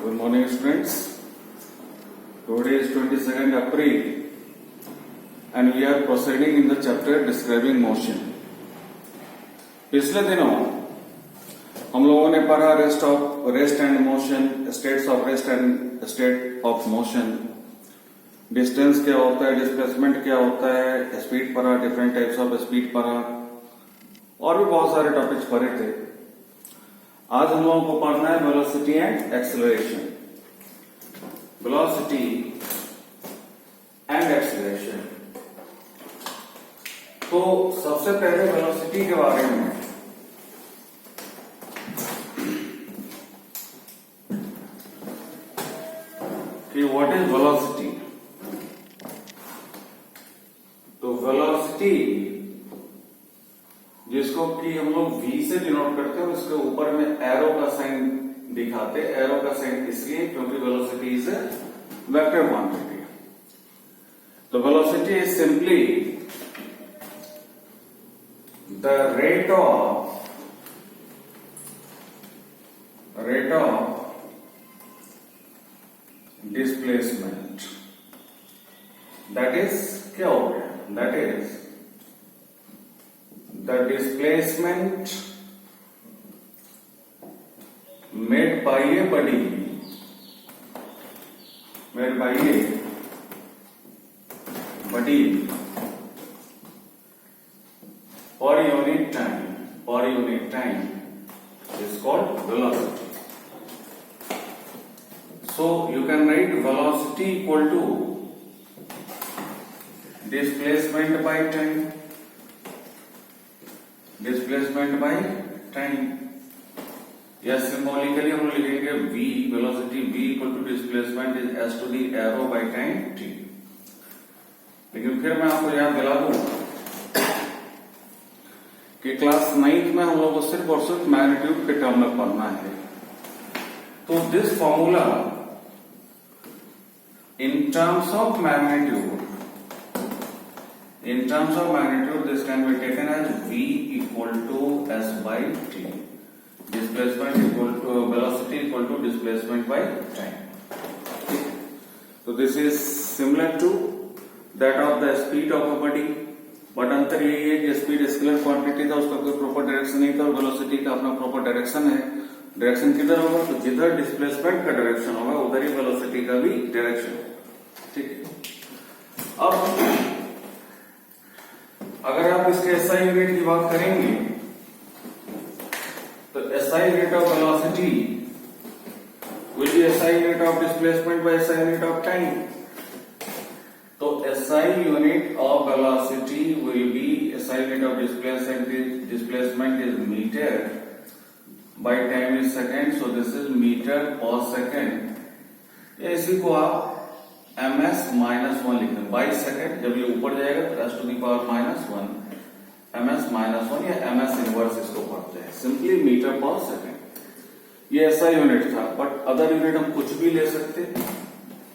Good morning, students. Today is 22nd April and we are proceeding in the chapter describing motion. पिछले दिनों हम लोगों ने पढ़ा rest and motion, states of rest and state of motion, distance क्या होता है, डिस्प्लेसमेंट क्या होता है, स्पीड पढ़ा, डिफरेंट टाइप्स ऑफ स्पीड पढ़ा और भी बहुत सारे टॉपिक्स पढ़े थे. आज हम लोगों को पढ़ना है velocity and acceleration. Velocity and acceleration. तो सबसे पहले वेलोसिटी के बारे में कि व्हाट इज वेलोसिटी. तो वेलोसिटी जिसको कि हम लोग v से डिनोट करते हैं, उसके ऊपर में एरो का साइन दिखाते हैं. एरो का साइन इसलिए क्योंकि velocity is a vector quantity. तो velocity is simply the rate of displacement. That is क्या हो गया, that is the displacement made by a body per unit time is called velocity. So you can write velocity equal to displacement by time. Displacement by time, या symbolically हम लिखेंगे v, velocity v equal to displacement is S to the arrow by time t. लेकिन फिर मैं आपको याद दिला दूं कि क्लास 9th में हम लोग को सिर्फ और सिर्फ मैग्नीट्यूड के टर्म में पढ़ना है. तो this formula in terms of magnitude, this can be taken as v equal to s by t. Displacement equal to velocity equal to displacement by time. So this is similar to that of the speed of a body, but अंतर यही है कि speed scalar quantity था, उसका कोई proper direction नहीं था, और वेलोसिटी का अपना प्रॉपर डायरेक्शन है. डायरेक्शन किधर होगा, तो जिधर डिस्प्लेसमेंट का डायरेक्शन होगा उधर ही वेलोसिटी का भी डायरेक्शन होगा. ठीक है. अब अगर आप इसके एसआई यूनिट की बात करेंगे तो SI unit of velocity will be SI unit of displacement by SI unit of time. तो SI unit of velocity will be SI unit of displacement is metre, by time is second, so this is metre per second. इसी को आप ms -1 लिखते हैं by second. जब ये ऊपर जाएगा तो s to the power -1 ms -1 या ms इनवर्स इसको पढ़ते हैं. Simply metre per second. ये ऐसा यूनिट था, बट अदर यूनिट हम कुछ भी ले सकते,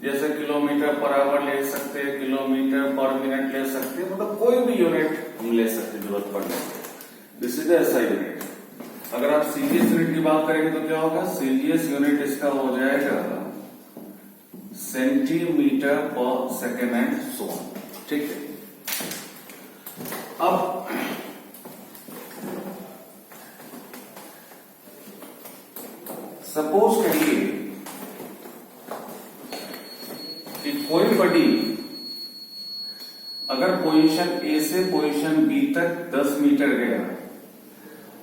जैसे किलोमीटर पर आवर ले सकते, किलोमीटर पर मिनट ले सकते, मतलब कोई भी यूनिट हम ले सकते जरूरत पड़ने से. दिस इज ऐसा यूनिट. अगर आप सीजीएस यूनिट की बात करेंगे तो क्या होगा, सीजीएस यूनिट इसका हो जाएगा सेंटीमीटर पर सेकेंड एंड सो ऑन. ठीक है. अब सपोज करिए कि कोई बॉडी अगर पोजीशन ए से पोजीशन बी तक 10 मीटर गया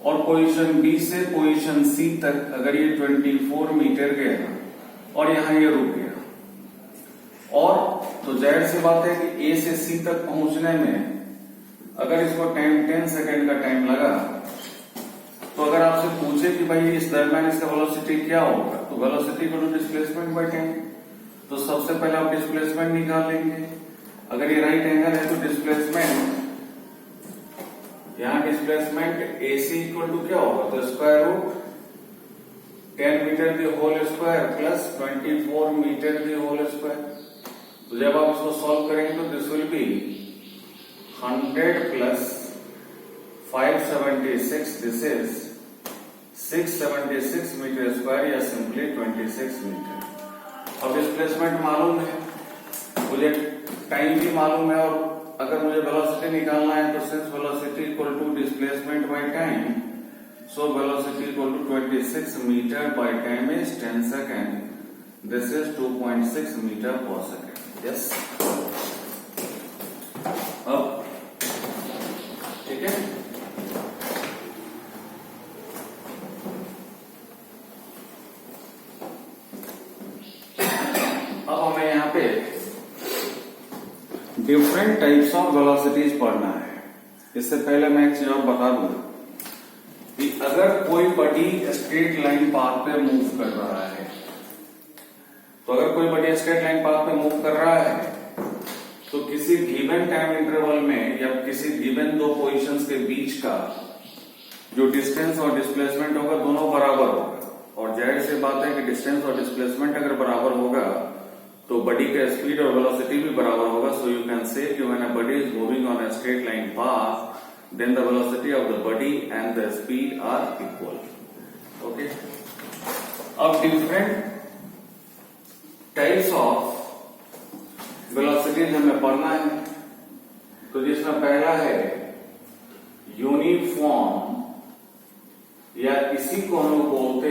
और पोजीशन बी से पोजीशन सी तक अगर ये 24 मीटर गया और यहां ये रुक गया, और तो जाहिर सी बात है कि ए से सी तक पहुंचने में अगर इसको टाइम 10 सेकेंड का टाइम लगा, तो अगर आपसे पूछे कि भाई इस दरम्यान इसका वेलोसिटी क्या होगा, तो velocity equal to displacement by time. तो सबसे पहले आप डिस्प्लेसमेंट निकाल लेंगे. अगर ये राइट एंगल है तो डिस्प्लेसमेंट, यहां डिस्प्लेसमेंट AC इक्वल टू क्या होगा, तो square root 10 metre the whole square plus 24 metre the whole square. तो जब आप इसको सॉल्व करेंगे तो this will be 100 plus 576, this is 676 metre square या सिंपली 26 मीटर। अब डिस्प्लेसमेंट मालूम है, मुझे टाइम भी मालूम है, और अगर मुझे वेलोसिटी निकालना है तो since velocity equal to displacement by time, so velocity equal to 26 metre by time is 10 second. This is 2.6 metre per second. Yes, अब ठीक है, अब हमें यहाँ पे डिफरेंट टाइप्स ऑफ वेलोसिटीज पढ़ना है। इससे पहले मैं एक चीज और बता दूं कि अगर कोई बॉडी स्ट्रेट लाइन पाथ पे मूव कर रहा है, तो अगर कोई बॉडी स्ट्रेट लाइन पाथ पे मूव कर रहा है तो किसी गिवन टाइम इंटरवल में या किसी गिवन दो पोजीशंस के बीच का जो डिस्टेंस और डिस्प्लेसमेंट होगा दोनों बराबर होगा। और जाहिर सी बात है कि डिस्टेंस और डिस्प्लेसमेंट अगर बराबर होगा तो बॉडी का स्पीड और वेलोसिटी भी बराबर होगा। सो यू कैन से कि when a body is moving on a straight line path then the velocity of the body and the speed are equal. Okay, अब डिफरेंट टाइप्स ऑफ वेलोसिटीज हमें पढ़ना है। तो जिसमें पहला है यूनिफॉर्म, या इसी को हम लोग बोलते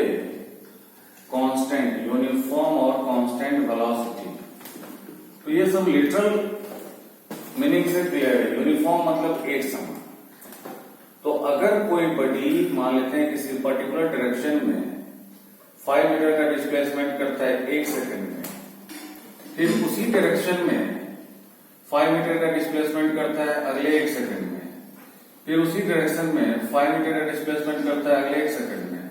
कांस्टेंट, यूनिफॉर्म और कांस्टेंट वेलोसिटी। तो ये सब लिटरल मीनिंग से क्लियर है। यूनिफॉर्म मतलब एक समान। तो अगर कोई बॉडी मान लेते हैं किसी पर्टिकुलर डायरेक्शन में 5 मीटर का डिस्प्लेसमेंट करता है 1 सेकंड में, फिर उसी डायरेक्शन में 5 मीटर का डिस्प्लेसमेंट करता है अगले 1 सेकंड में, फिर उसी डायरेक्शन में 5 मीटर का डिस्प्लेसमेंट करता है अगले 1 सेकंड में,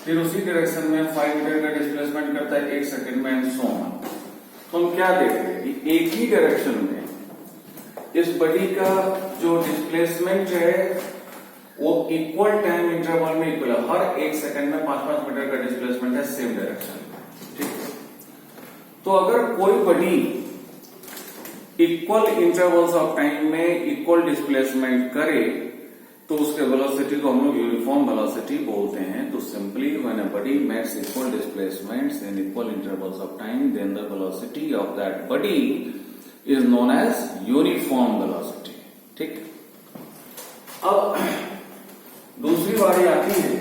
फिर उसी डायरेक्शन में 5 मीटर का डिस्प्लेसमेंट करता है 1 सेकंड में, एंड सो ऑन। तो हम क्या देख रहे हैं कि एक ही डायरेक्शन में इस बॉडी का जो डिस्प्लेसमेंट है वो इक्वल टाइम इंटरवल में इक्वल है। हर 1 सेकंड में 5-5 मीटर का डिस्प्लेसमेंट है सेम डायरेक्शन में। ठीक है, तो अगर कोई body equal intervals of time में इक्वल डिस्प्लेसमेंट करे तो उसके वेलोसिटी को हम लोग यूनिफॉर्म वेलोसिटी बोलते हैं। तो simply when a body makes equal displacements in equal intervals of time then the velocity of that body is known as uniform velocity. ठीक, अब दूसरी बारी आती है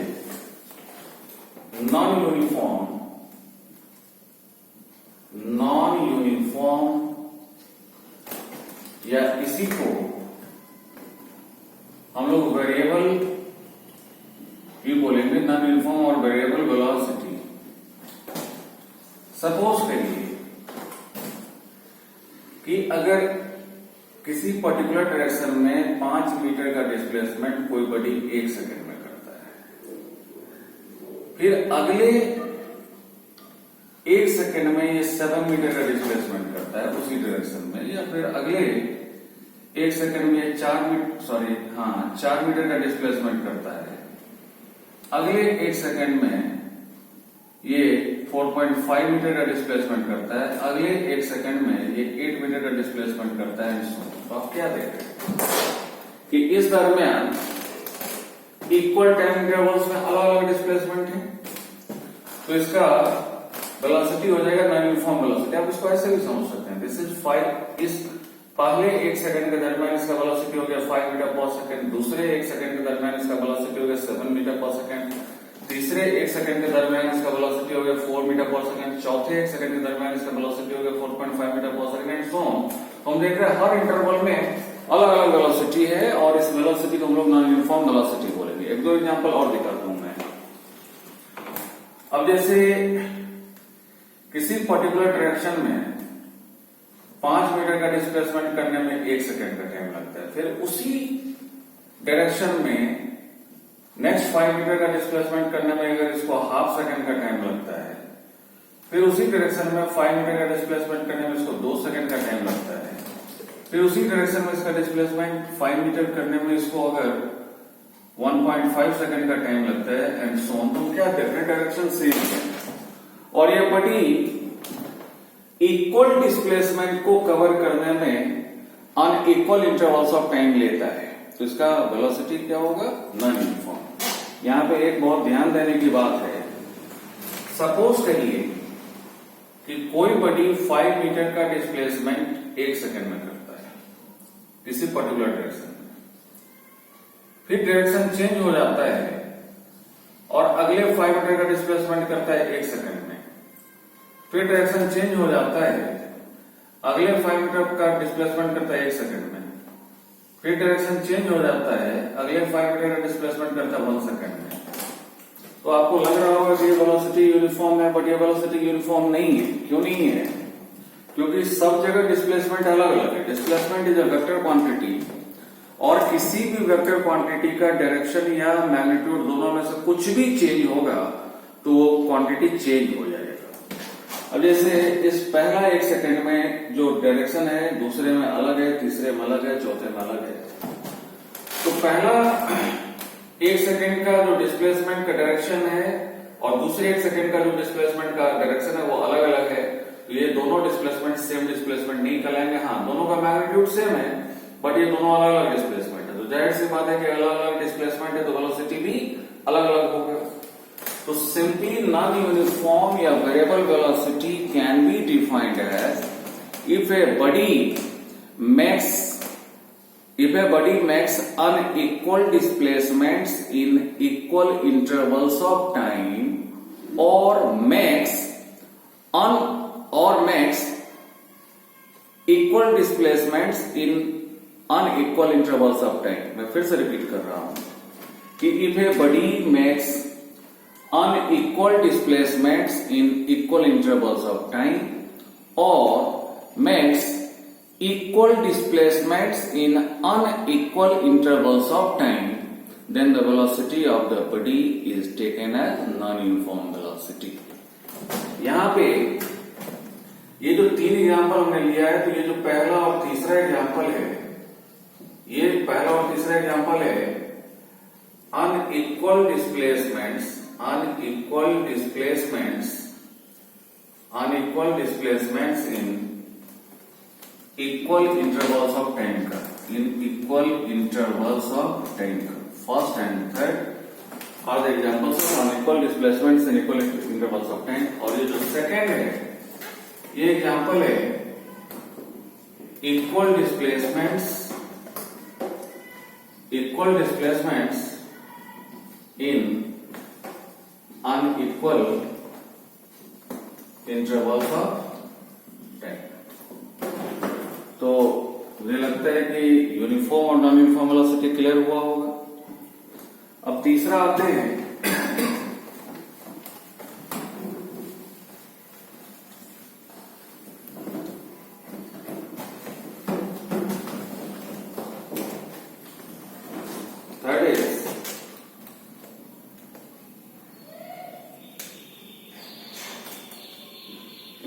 नॉन यूनिफॉर्म। नॉन यूनिफॉर्म या इसी को हम लोग वेरिएबल भी बोलेंगे, नॉन यूनिफॉर्म और वेरिएबल वेलोसिटी। सपोज करिए कि अगर किसी पर्टिकुलर डायरेक्शन में 5 मीटर का डिस्प्लेसमेंट कोई बॉडी 1 सेकंड में करता है, फिर अगले 1 सेकंड में ये 7 मीटर का डिस्प्लेसमेंट करता है उसी डायरेक्शन में, या फिर अगले 1 सेकंड में 4 मीटर का डिस्प्लेसमेंट करता है, अगले 1 सेकंड में ये 4.5 मीटर का डिस्प्लेसमेंट करता है, अगले 1 सेकंड में ये 8 मीटर का डिस्प्लेसमेंट करता है। तो आप क्या देख रहे हैं कि इस दरमियान इक्वल टाइम इंटरवल्स में अलग अलग डिस्प्लेसमेंट है, तो इसका वेलोसिटी हो जाएगा नॉन यूनिफॉर्म वेलोसिटी। आप इसको ऐसे भी समझ सकते हैं, दिस इज 5, इस पहले 1 सेकंड के दरमियान इसका वेलोसिटी हो गया 5 मीटर पर सेकंड, दूसरे 1 सेकंड के दरमियान इसका वेलोसिटी हो गया 7 मीटर पर सेकंड, तीसरे 1 सेकंड के दरमियान इसका वेलोसिटी हो गया 4 मीटर पर सेकंड, चौथे 1 सेकंड के दरमियान इसका वेलोसिटी हो गया 4.5 मीटर पर सेकंड, एंड सो ऑन। हम देख रहे हैं हर इंटरवल में अलग अलग वेलोसिटी है और इस वेलोसिटी को हम लोग नॉन यूनिफॉर्म वेलोसिटी बोलेंगे। एक दो एग्जांपल और दिखाता हूं मैं। अब जैसे किसी पर्टिकुलर डायरेक्शन में 5 मीटर का डिस्प्लेसमेंट करने में 1 सेकंड का टाइम लगता है, फिर उसी डायरेक्शन में नेक्स्ट 5 मीटर का डिस्प्लेसमेंट करने में अगर इसको हाफ सेकंड का टाइम लगता है, फिर उसी डायरेक्शन में 5 मीटर का डिस्प्लेसमेंट करने में इसको 2 सेकंड का टाइम लगता है, फिर उसी डायरेक्शन में इसका डिस्प्लेसमेंट 5 मीटर करने में इसको अगर 1.5 सेकंड का टाइम लगता है, एंड सो ऑन। तो क्या डिफरेंट डायरेक्शन सेम है और ये बॉडी इक्वल डिस्प्लेसमेंट को कवर करने में अनइक्वल इंटरवल्स ऑफ टाइम लेता है, तो इसका वेलोसिटी क्या होगा? Non uniform. यहां पे एक बहुत ध्यान देने की बात है, सपोज करिए कि कोई बॉडी 5 मीटर का डिस्प्लेसमेंट 1 सेकंड में करता है किसी पर्टिकुलर डायरेक्शन में, फिर डायरेक्शन चेंज हो जाता है और अगले 5 मीटर का डिस्प्लेसमेंट करता है 1 सेकंड में, फिर डायरेक्शन चेंज हो जाता है, अगले 5 मीटर का डिस्प्लेसमेंट करता है 1 सेकंड में, फिर डायरेक्शन चेंज हो जाता है, अगले 5 मीटर का डिस्प्लेसमेंट करता है 1 सेकंड में। तो आपको लग रहा होगा कि ये वेलोसिटी यूनिफॉर्म है, बट ये वेलोसिटी यूनिफॉर्म नहीं है। क्यों नहीं है? क्योंकि सब जगह डिस्प्लेसमेंट अलग अलग है। Displacement is a vector quantity, और किसी भी वेक्टर क्वांटिटी का डायरेक्शन या मैग्नीट्यूड दोनों में से कुछ भी चेंज होगा तो वो क्वांटिटी चेंज हो जाएगा। अब जैसे इस पहला 1 सेकंड में जो डायरेक्शन है, दूसरे में अलग है, तीसरे में अलग है, चौथे में अलग है। तो पहला 1 सेकंड का जो डिस्प्लेसमेंट का डायरेक्शन है और दूसरे 1 सेकंड का जो डिस्प्लेसमेंट का डायरेक्शन है वो अलग अलग है। तो ये दोनों डिस्प्लेसमेंट सेम डिस्प्लेसमेंट नहीं कहलाएंगे। हाँ, दोनों का मैग्नीट्यूड सेम है, बट ये दोनों अलग अलग डिस्प्लेसमेंट है। तो जाहिर सी बात है कि अलग अलग डिस्प्लेसमेंट है तो वेलोसिटी भी अलग अलग होगा। तो सिंपली नॉन यूनिफॉर्म या variable velocity can be defined as if a body makes unequal displacements in equal intervals of time or makes equal displacements in unequal intervals of time। मैं फिर से रिपीट कर रहा हूं कि if a body makes unequal displacements in equal intervals of time or makes equal displacements in unequal intervals of time, then the velocity of the body is taken as non-uniform velocity। यहां पे ये जो 3 example हमने लिया है, तो ये जो पहला और तीसरा एग्जाम्पल है, ये पहला और तीसरा एग्जाम्पल है unequal displacements in equal intervals of time का, first and third are the examples of unequal displacements in equal intervals of time. और ये जो सेकंड है, ये एग्जांपल है equal displacements in unequal intervals of time. तो मुझे लगता है कि यूनिफॉर्म और नॉन यूनिफॉर्म वेलोसिटी क्लियर हुआ होगा। अब तीसरा आते हैं, third is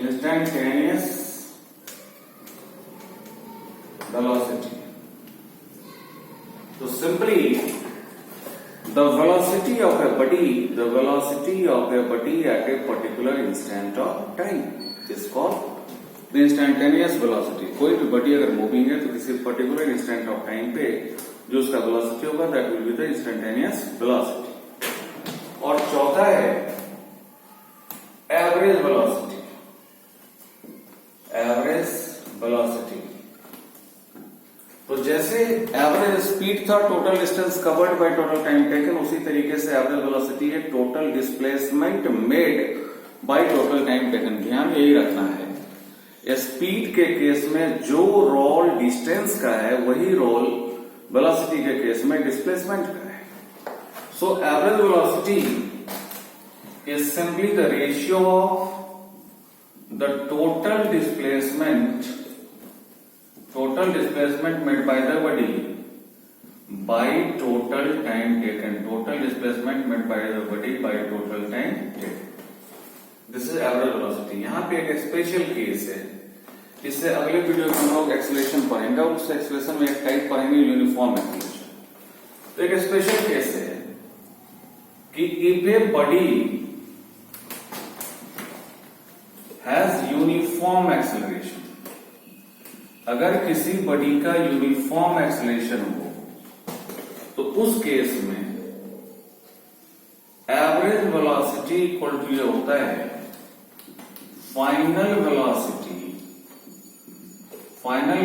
instantaneous velocity। So simply the velocity of a body at a particular instant of time is called the instantaneous velocity। कोई भी बॉडी अगर मूविंग है तो किसी पर्टिकुलर इंस्टेंट ऑफ टाइम पे जो उसका वेलोसिटी होगा that will be the instantaneous velocity. और चौथा है एवरेज वेलोसिटी। तो जैसे एवरेज स्पीड था total distance covered by total time taken, उसी तरीके से एवरेज वेलोसिटी है total displacement made by total time taken. ध्यान यही रखना है, स्पीड के केस में जो रोल डिस्टेंस का है वही रोल वेलोसिटी के केस में डिस्प्लेसमेंट का है। So average velocity is simply the ratio of the total displacement made by the body by total time taken, this is average velocity। यहाँ पे एक स्पेशल केस है, इससे अगले वीडियो में हम लोग एक्सेलरेशन पढ़ेंगे और उस एक्सेलरेशन में एक टाइप पढ़ेंगे यूनिफॉर्म एक्सेलरेशन। तो एक स्पेशल केस है कि if a body has uniform acceleration, अगर किसी बॉडी का यूनिफॉर्म एक्सेलरेशन हो तो उस केस में वेलोसिटी इक्वल टू ये होता है final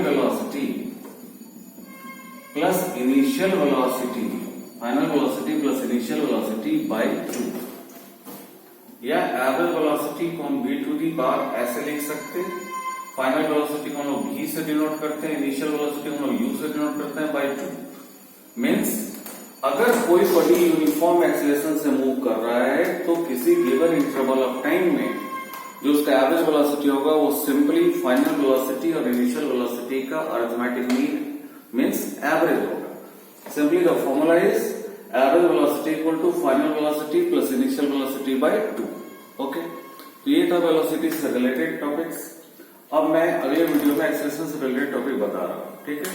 velocity plus initial velocity, final velocity plus initial velocity by 2, या एवरेज वेलोसिटी को हम v टू दी बार ऐसे लिख सकते हैं। फाइनल वेलोसिटी को हम लोग v से डिनोट करते हैं, इनिशियल वेलोसिटी को हम लोग u से डिनोट करते हैं बाय 2। मीन्स अगर कोई बॉडी यूनिफॉर्म एक्सीलरेशन से मूव कर रहा है तो किसी गिवन इंटरवल ऑफ टाइम में जो उसका एवरेज वेलोसिटी होगा वो सिंपली फाइनल वेलोसिटी और इनिशियल वेलोसिटी का अरिथमेटिक मीन मीन्स एवरेज होगा। Simply the formula is average velocity equal to final velocity plus initial velocity by 2। Okay, तो ये था वेलोसिटी से रिलेटेड टॉपिक्स। अब मैं अगले वीडियो में एक्सीलरेशन से रिलेटेड टॉपिक बता रहा हूं, ठीक है।